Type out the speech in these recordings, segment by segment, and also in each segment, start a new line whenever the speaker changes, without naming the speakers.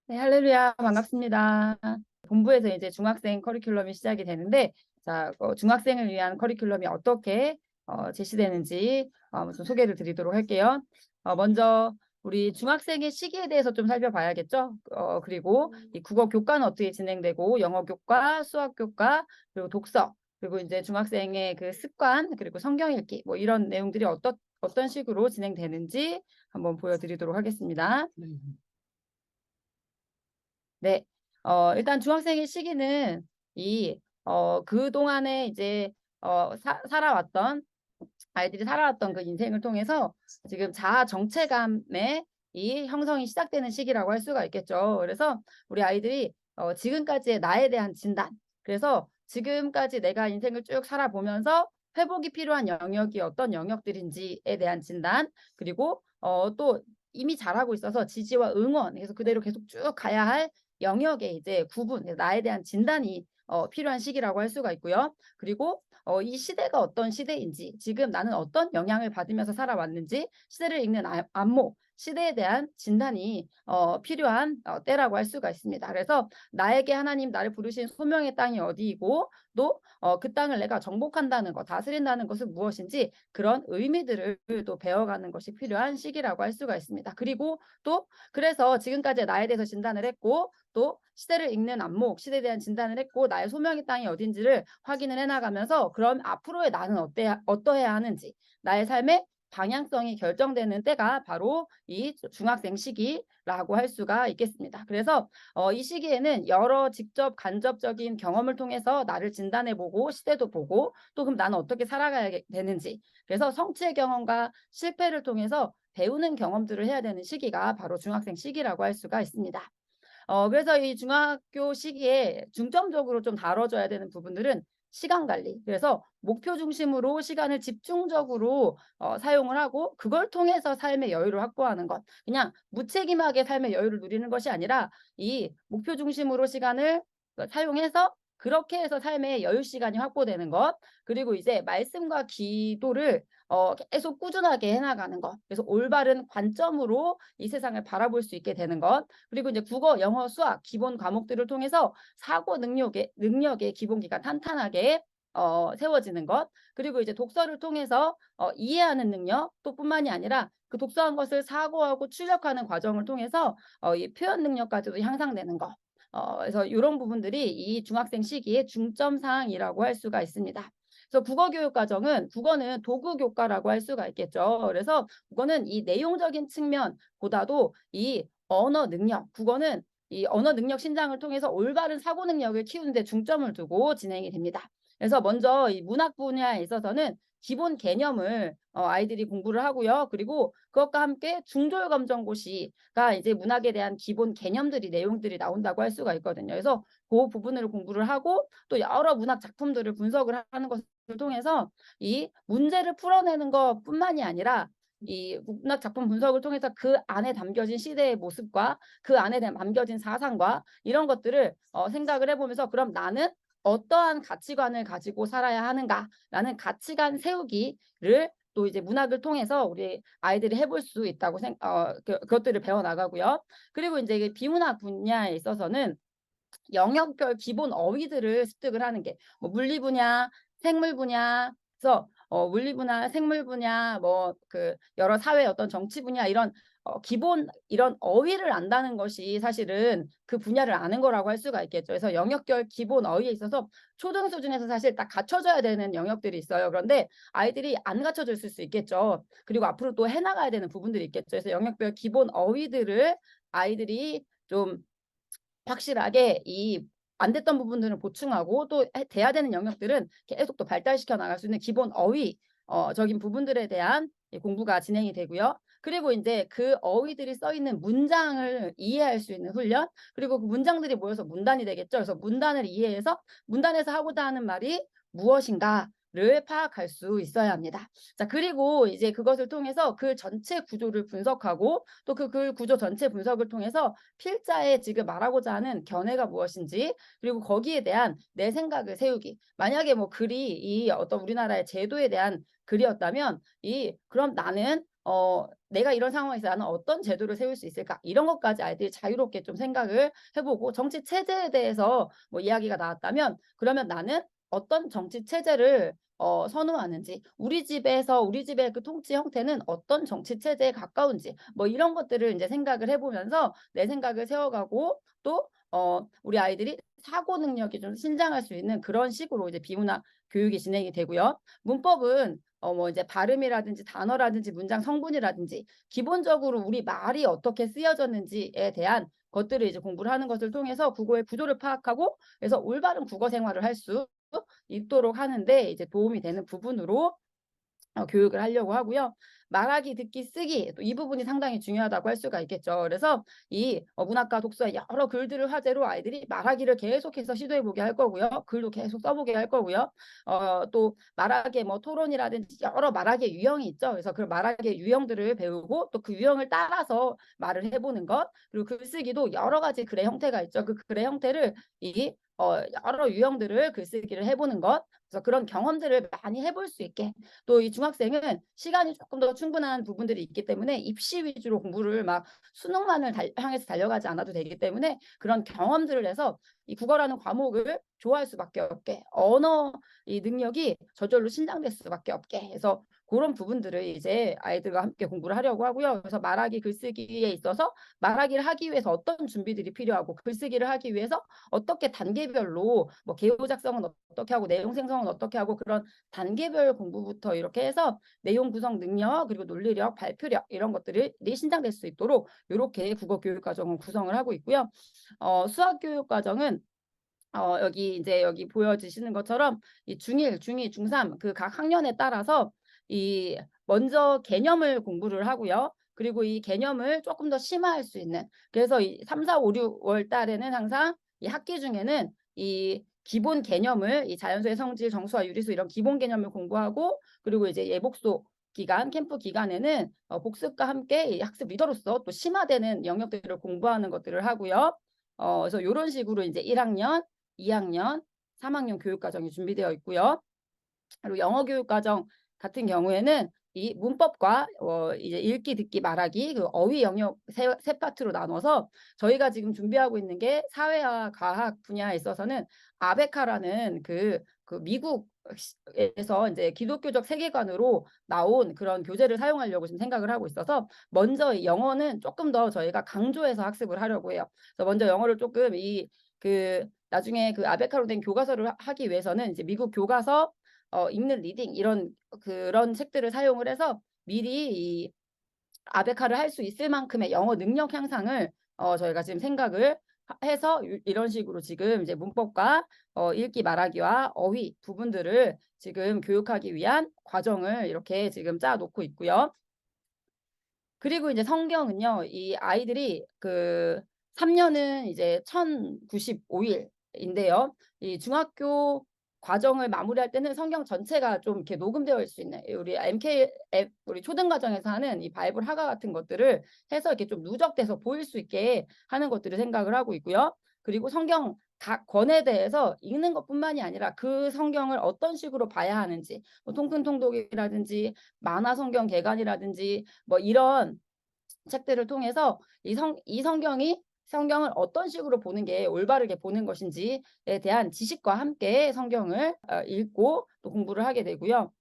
네, 할렐루야, 반갑습니다. 본부에서 이제 중학생 커리큘럼이 시작이 되는데, 자, 중학생을 위한 커리큘럼이 어떻게 제시되는지 좀 소개를 드리도록 할게요. 먼저 우리 중학생의 시기에 대해서 좀 살펴봐야겠죠. 그리고 이 국어 교과는 어떻게 진행되고, 영어 교과, 수학 교과, 그리고 독서, 그리고 이제 중학생의 그 습관, 그리고 성경 읽기, 뭐 이런 내용들이 어떤 식으로 진행되는지 한번 보여드리도록 하겠습니다. 네. 일단 중학생의 시기는 그동안에 이제, 살아왔던, 아이들이 살아왔던 그 인생을 통해서 지금 자아 정체감의 이 형성이 시작되는 시기라고 할 수가 있겠죠. 그래서 우리 아이들이 지금까지의 나에 대한 진단, 그래서 지금까지 내가 인생을 쭉 살아보면서 회복이 필요한 영역이 어떤 영역들인지에 대한 진단, 그리고 또 이미 잘하고 있어서 지지와 응원, 그래서 그대로 계속 쭉 가야 할 영역의 이제 구분, 나에 대한 진단이 필요한 시기라고 할 수가 있고요. 그리고 이 시대가 어떤 시대인지, 지금 나는 어떤 영향을 받으면서 살아왔는지, 시대를 읽는 안목, 시대에 대한 진단이 필요한 때라고 할 수가 있습니다. 그래서 나에게 하나님 나를 부르신 소명의 땅이 어디이고, 또 그 땅을 내가 정복한다는 것, 다스린다는 것은 무엇인지, 그런 의미들을 또 배워가는 것이 필요한 시기라고 할 수가 있습니다. 그리고 또 그래서 지금까지 나에 대해서 진단을 했고, 또 시대를 읽는 안목, 시대에 대한 진단을 했고, 나의 소명의 땅이 어딘지를 확인을 해나가면서, 그럼 앞으로의 나는 어떠해야 하는지, 나의 삶의 방향성이 결정되는 때가 바로 이 중학생 시기라고 할 수가 있겠습니다. 그래서 이 시기에는 여러 직접 간접적인 경험을 통해서 나를 진단해보고, 시대도 보고, 또 그럼 나는 어떻게 살아가야 되는지, 그래서 성취의 경험과 실패를 통해서 배우는 경험들을 해야 되는 시기가 바로 중학생 시기라고 할 수가 있습니다. 그래서 이 중학교 시기에 중점적으로 좀 다뤄져야 되는 부분들은 시간 관리. 그래서 목표 중심으로 시간을 집중적으로 사용을 하고, 그걸 통해서 삶의 여유를 확보하는 것. 그냥 무책임하게 삶의 여유를 누리는 것이 아니라 이 목표 중심으로 시간을 사용해서 그렇게 해서 삶의 여유 시간이 확보되는 것. 그리고 이제 말씀과 기도를 계속 꾸준하게 해나가는 것. 그래서 올바른 관점으로 이 세상을 바라볼 수 있게 되는 것. 그리고 이제 국어, 영어, 수학 기본 과목들을 통해서 사고 능력의 기본기가 탄탄하게 세워지는 것. 그리고 이제 독서를 통해서 이해하는 능력 또 뿐만이 아니라 그 독서한 것을 사고하고 출력하는 과정을 통해서 이 표현 능력까지도 향상되는 것. 그래서 이런 부분들이 이 중학생 시기의 중점 사항이라고 할 수가 있습니다. 그래서 국어 교육 과정은, 국어는 도구 교과라고 할 수가 있겠죠. 그래서 국어는 이 내용적인 측면보다도 이 언어 능력, 국어는 이 언어 능력 신장을 통해서 올바른 사고 능력을 키우는 데 중점을 두고 진행이 됩니다. 그래서 먼저 이 문학 분야에 있어서는 기본 개념을 아이들이 공부를 하고요. 그리고 그것과 함께 중졸검정고시가 이제 문학에 대한 기본 개념들이, 내용들이 나온다고 할 수가 있거든요. 그래서 그 부분을 공부를 하고, 또 여러 문학 작품들을 분석을 하는 것을 통해서 이 문제를 풀어내는 것뿐만이 아니라 이 문학 작품 분석을 통해서 그 안에 담겨진 시대의 모습과 그 안에 담겨진 사상과 이런 것들을 생각을 해보면서, 그럼 나는 어떠한 가치관을 가지고 살아야 하는가라는 가치관 세우기를 또 이제 문학을 통해서 우리 아이들이 해볼 수 있다고 그것들을 배워 나가고요. 그리고 이제 비문학 분야에 있어서는 영역별 기본 어휘들을 습득을 하는 게, 뭐 물리 분야, 생물 분야, 그래서 물리 분야, 생물 분야, 뭐 그 여러 사회 어떤 정치 분야, 이런 기본 이런 어휘를 안다는 것이 사실은 그 분야를 아는 거라고 할 수가 있겠죠. 그래서 영역별 기본 어휘에 있어서 초등 수준에서 사실 딱 갖춰져야 되는 영역들이 있어요. 그런데 아이들이 안 갖춰져 있을 수 있겠죠. 그리고 앞으로 또 해나가야 되는 부분들이 있겠죠. 그래서 영역별 기본 어휘들을 아이들이 좀 확실하게 이 안 됐던 부분들은 보충하고, 또 돼야 되는 영역들은 계속 또 발달시켜 나갈 수 있는 기본 어휘 적인 부분들에 대한 공부가 진행이 되고요. 그리고 이제 그 어휘들이 써 있는 문장을 이해할 수 있는 훈련, 그리고 그 문장들이 모여서 문단이 되겠죠. 그래서 문단을 이해해서 문단에서 하고자 하는 말이 무엇인가를 파악할 수 있어야 합니다. 자, 그리고 이제 그것을 통해서 그 전체 구조를 분석하고, 또 그 글 구조 전체 분석을 통해서 필자에 지금 말하고자 하는 견해가 무엇인지, 그리고 거기에 대한 내 생각을 세우기. 만약에 뭐 글이 이 어떤 우리나라의 제도에 대한 글이었다면, 그럼 나는 내가 이런 상황에서 나는 어떤 제도를 세울 수 있을까? 이런 것까지 아이들이 자유롭게 좀 생각을 해보고 정치 체제에 대해서 뭐 이야기가 나왔다면 그러면 나는 어떤 정치 체제를 선호하는지, 우리 집에서 우리 집의 그 통치 형태는 어떤 정치 체제에 가까운지, 뭐 이런 것들을 이제 생각을 해보면서 내 생각을 세워가고 또 우리 아이들이 사고 능력이 좀 신장할 수 있는 그런 식으로 이제 비문학 교육이 진행이 되고요. 문법은 뭐 이제 발음이라든지 단어라든지 문장 성분이라든지 기본적으로 우리 말이 어떻게 쓰여졌는지에 대한 것들을 이제 공부를 하는 것을 통해서 국어의 구조를 파악하고 그래서 올바른 국어 생활을 할 수 있도록 하는데 이제 도움이 되는 부분으로 교육을 하려고 하고요. 말하기, 듣기, 쓰기 또 이 부분이 상당히 중요하다고 할 수가 있겠죠. 그래서 이 문학과 독서의 여러 글들을 화제로 아이들이 말하기를 계속해서 시도해보게 할 거고요. 글도 계속 써보게 할 거고요. 또 말하기의 뭐 토론이라든지 여러 말하기의 유형이 있죠. 그래서 그 말하기의 유형들을 배우고 또 그 유형을 따라서 말을 해보는 것 그리고 글쓰기도 여러 가지 글의 형태가 있죠. 그 글의 형태를 여러 유형들을 글쓰기를 해보는 것 그래서 그런 경험들을 많이 해볼 수 있게 또 이 중학생은 시간이 조금 더 충분한 부분들이 있기 때문에 입시 위주로 공부를 막 수능만을 향해서 달려가지 않아도 되기 때문에 그런 경험들을 해서 이 국어라는 과목을 좋아할 수밖에 없게 언어 이 능력이 저절로 신장될 수밖에 없게 해서 그런 부분들을 이제 아이들과 함께 공부를 하려고 하고요. 그래서 말하기, 글쓰기에 있어서 말하기를 하기 위해서 어떤 준비들이 필요하고 글쓰기를 하기 위해서 어떻게 단계별로 뭐 개요 작성은 어떻게 하고 내용 생성은 어떻게 하고 그런 단계별 공부부터 이렇게 해서 내용 구성 능력 그리고 논리력, 발표력 이런 것들이 신장될 수 있도록 이렇게 국어 교육 과정을 구성을 하고 있고요. 수학 교육 과정은 여기 보여지시는 것처럼 이 중1, 중2, 중3 그 각 학년에 따라서 이 먼저 개념을 공부를 하고요. 그리고 이 개념을 조금 더 심화할 수 있는 그래서 이 3, 4, 5, 6월 달에는 항상 이 학기 중에는 이 기본 개념을 이 자연수의 성질, 정수와 유리수 이런 기본 개념을 공부하고 그리고 이제 예복소 기간, 캠프 기간에는 복습과 함께 이 학습 리더로서 또 심화되는 영역들을 공부하는 것들을 하고요. 그래서 이런 식으로 이제 1학년, 2학년, 3학년 교육 과정이 준비되어 있고요. 그리고 영어 교육 과정 같은 경우에는 이 문법과 이제 읽기, 듣기, 말하기, 그 어휘 영역 세 파트로 나눠서 저희가 지금 준비하고 있는 게 사회와 과학 분야에 있어서는 아베카라는 그 미국에서 이제 기독교적 세계관으로 나온 그런 교재를 사용하려고 지금 생각을 하고 있어서 먼저 영어는 조금 더 저희가 강조해서 학습을 하려고 해요. 그래서 먼저 영어를 조금 나중에 그 아베카로 된 교과서를 하기 위해서는 이제 미국 교과서 읽는 리딩 이런 그런 책들을 사용을 해서 미리 이 아베카를 할 수 있을 만큼의 영어 능력 향상을 저희가 지금 생각을 해서 이런 식으로 지금 이제 문법과 읽기 말하기와 어휘 부분들을 지금 교육하기 위한 과정을 이렇게 지금 짜 놓고 있고요. 그리고 이제 성경은요. 이 아이들이 그 3년은 이제 1095일인데요. 이 중학교 과정을 마무리할 때는 성경 전체가 좀 이렇게 녹음되어 있을 수 있는 우리 MK 앱 우리 초등 과정에서 하는 이 바이블 학과 같은 것들을 해서 이렇게 좀 누적돼서 보일 수 있게 하는 것들을 생각을 하고 있고요. 그리고 성경 각 권에 대해서 읽는 것뿐만이 아니라 그 성경을 어떤 식으로 봐야 하는지 뭐 통큰통독이라든지 만화 성경 개관이라든지 뭐 이런 책들을 통해서 이 성경을 어떤 식으로 보는 게 올바르게 보는 것인지에 대한 지식과 함께 성경을 읽고 또 공부를 하게 되고요.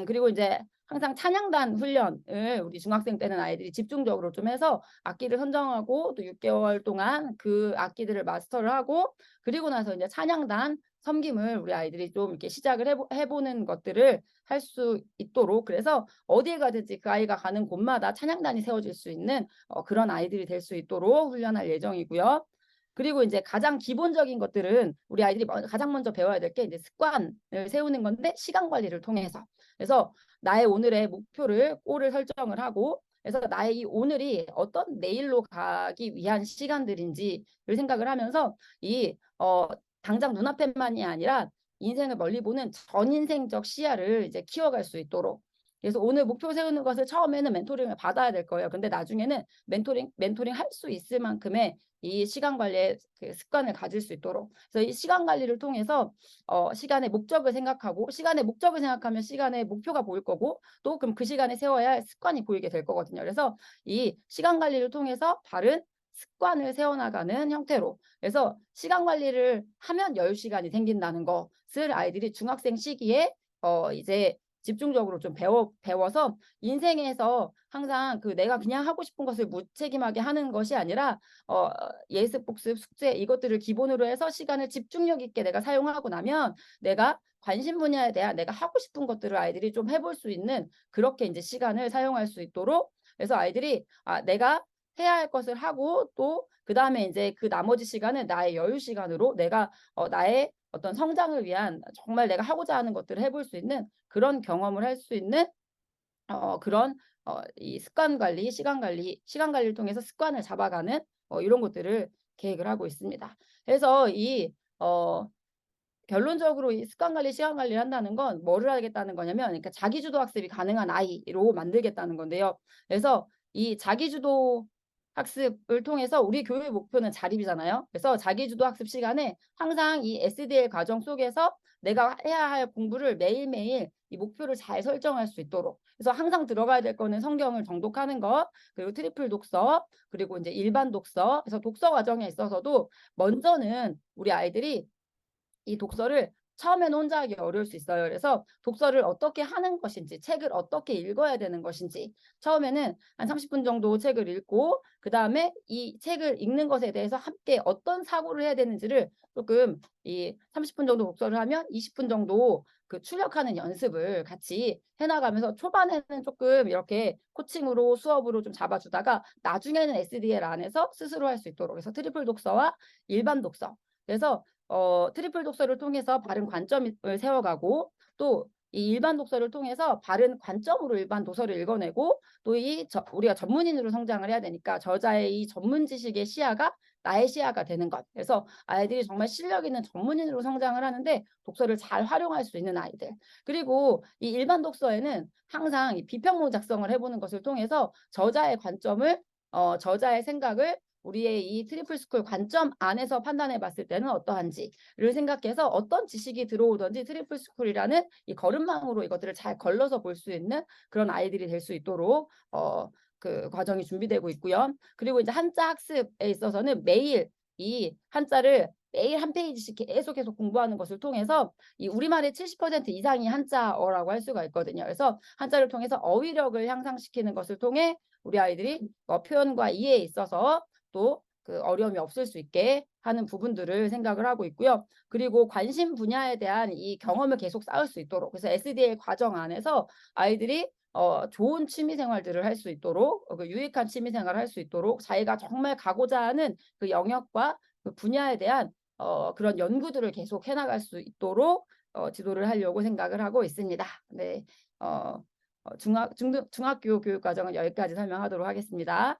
그리고 이제 항상 찬양단 훈련을 우리 중학생 때는 아이들이 집중적으로 좀 해서 악기를 선정하고 또 6개월 동안 그 악기들을 마스터를 하고 그리고 나서 이제 찬양단 섬김을 우리 아이들이 좀 이렇게 시작을 해보는 것들을 할 수 있도록 그래서 어디에 가든지 그 아이가 가는 곳마다 찬양단이 세워질 수 있는 그런 아이들이 될 수 있도록 훈련할 예정이고요. 그리고 이제 가장 기본적인 것들은 우리 아이들이 가장 먼저 배워야 될 게 이제 습관을 세우는 건데 시간 관리를 통해서 그래서 나의 오늘의 목표를 골을 설정을 하고 그래서 나의 이 오늘이 어떤 내일로 가기 위한 시간들인지를 생각을 하면서 당장 눈앞에만이 아니라 인생을 멀리 보는 전인생적 시야를 이제 키워갈 수 있도록 그래서 오늘 목표 세우는 것을 처음에는 멘토링을 받아야 될 거예요. 근데 나중에는 멘토링 할 수 있을 만큼의 이 시간 관리의 그 습관을 가질 수 있도록. 그래서 이 시간 관리를 통해서 시간의 목적을 생각하고, 시간의 목적을 생각하면 시간의 목표가 보일 거고, 또 그럼 그 시간에 세워야 할 습관이 보이게 될 거거든요. 그래서 이 시간 관리를 통해서 바른 습관을 세워나가는 형태로. 그래서 시간 관리를 하면 여유시간이 생긴다는 것을 아이들이 중학생 시기에 이제 집중적으로 좀 배워서 인생에서 항상 그 내가 그냥 하고 싶은 것을 무책임하게 하는 것이 아니라 예습, 복습, 숙제 이것들을 기본으로 해서 시간을 집중력 있게 내가 사용하고 나면 내가 관심 분야에 대한 내가 하고 싶은 것들을 아이들이 좀 해볼 수 있는, 그렇게 이제 시간을 사용할 수 있도록. 그래서 아이들이 내가 해야 할 것을 하고, 또 그다음에 이제 그 나머지 시간은 나의 여유 시간으로 내가 나의 어떤 성장을 위한 정말 내가 하고자 하는 것들을 해볼 수 있는 그런 경험을 할 수 있는 그런 이 습관 관리, 시간 관리를 통해서 습관을 잡아가는 이런 것들을 계획을 하고 있습니다. 그래서 결론적으로 이 습관 관리, 시간 관리를 한다는 건 뭐를 하겠다는 거냐면, 그러니까 자기주도 학습이 가능한 아이로 만들겠다는 건데요. 그래서 이 자기주도 학습을 통해서 우리 교육의 목표는 자립이잖아요. 그래서 자기주도 학습 시간에 항상 이 SDL 과정 속에서 내가 해야 할 공부를 매일매일 이 목표를 잘 설정할 수 있도록. 그래서 항상 들어가야 될 거는 성경을 정독하는 것, 그리고 트리플 독서, 그리고 이제 일반 독서. 그래서 독서 과정에 있어서도 먼저는 우리 아이들이 이 독서를 처음에는 혼자 하기 어려울 수 있어요. 그래서 독서를 어떻게 하는 것인지, 책을 어떻게 읽어야 되는 것인지, 처음에는 한 30분 정도 책을 읽고, 그 다음에 이 책을 읽는 것에 대해서 함께 어떤 사고를 해야 되는지를 조금, 이 30분 정도 독서를 하면 20분 정도 그 출력하는 연습을 같이 해나가면서, 초반에는 조금 이렇게 코칭으로 수업으로 좀 잡아주다가 나중에는 SDL 안에서 스스로 할 수 있도록. 그래서 트리플 독서와 일반 독서. 그래서 트리플 독서를 통해서 바른 관점을 세워가고, 또 이 일반 독서를 통해서 바른 관점으로 일반 도서를 읽어내고, 또 우리가 전문인으로 성장을 해야 되니까 저자의 이 전문 지식의 시야가 나의 시야가 되는 것. 그래서 아이들이 정말 실력 있는 전문인으로 성장을 하는데 독서를 잘 활용할 수 있는 아이들. 그리고 이 일반 독서에는 항상 이 비평문 작성을 해보는 것을 통해서 저자의 관점을, 저자의 생각을 우리의 이 트리플 스쿨 관점 안에서 판단해 봤을 때는 어떠한지를 생각해서 어떤 지식이 들어오든지 트리플 스쿨이라는 이 걸음망으로 이것들을 잘 걸러서 볼 수 있는 그런 아이들이 될 수 있도록 그 과정이 준비되고 있고요. 그리고 이제 한자 학습에 있어서는 매일 이 한자를 매일 한 페이지씩 계속 공부하는 것을 통해서 이 우리말의 70% 이상이 한자어라고 할 수가 있거든요. 그래서 한자를 통해서 어휘력을 향상시키는 것을 통해 우리 아이들이 표현과 이해에 있어서 또 그 어려움이 없을 수 있게 하는 부분들을 생각을 하고 있고요. 그리고 관심 분야에 대한 이 경험을 계속 쌓을 수 있도록, 그래서 SDL 과정 안에서 아이들이 좋은 취미 생활들을 할 수 있도록, 그 유익한 취미 생활을 할 수 있도록 자기가 정말 가고자 하는 그 영역과 그 분야에 대한 그런 연구들을 계속 해나갈 수 있도록 지도를 하려고 생각을 하고 있습니다. 네, 중학교 교육 과정은 여기까지 설명하도록 하겠습니다.